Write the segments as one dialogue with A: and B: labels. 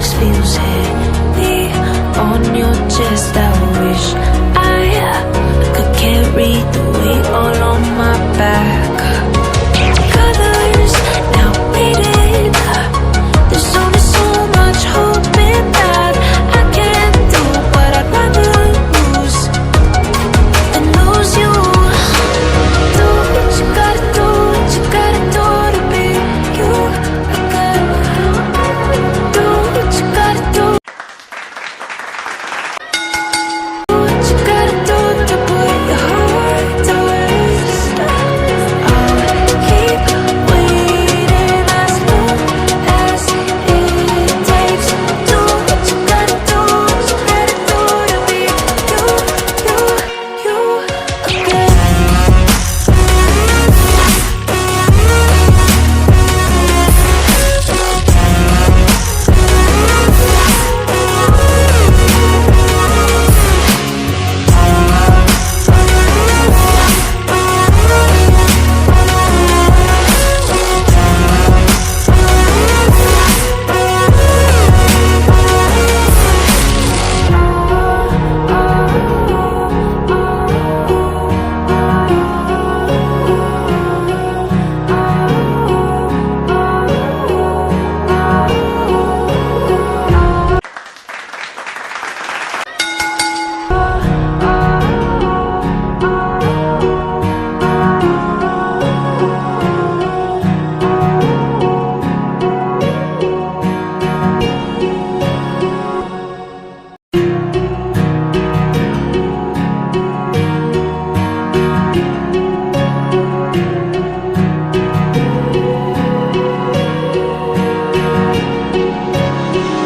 A: next feels heavy on your chest. I wish I could carry the weight all on my back. Colors now faded. There's only so much hope in that. I can't do what I'd rather lose than lose you. Do what you gotta do, what you gotta do to be you again. Do what you gotta do. Do what you gotta do to put your heart to rest. I'll keep waiting as long as it takes. Do what you gotta do, what you gotta do to be you again.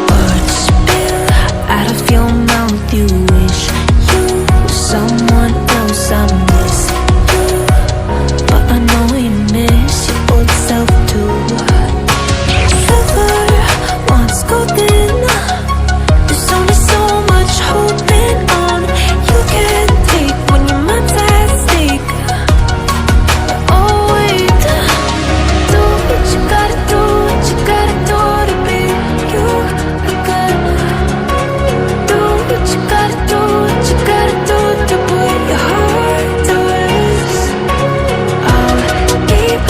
A: Words spill out of your mouth. You wish you were someone else. I miss you, but I know you miss your old self too. Silver once golden. There's only so much holding on. You can't take when your mind's at stake. Oh wait, do what you gotta do, what you gotta do to be you again. Do what you gotta do, what you gotta do to put your heart to rest. I'll keep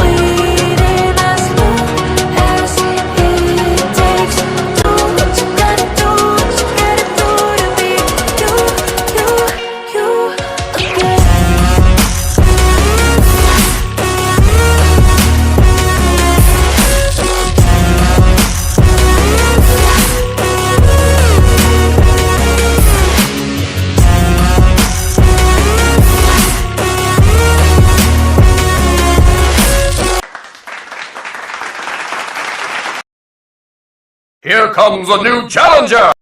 A: waiting as long as it takes. Do what you gotta do, what you gotta do to be you again.
B: Here comes a new challenger!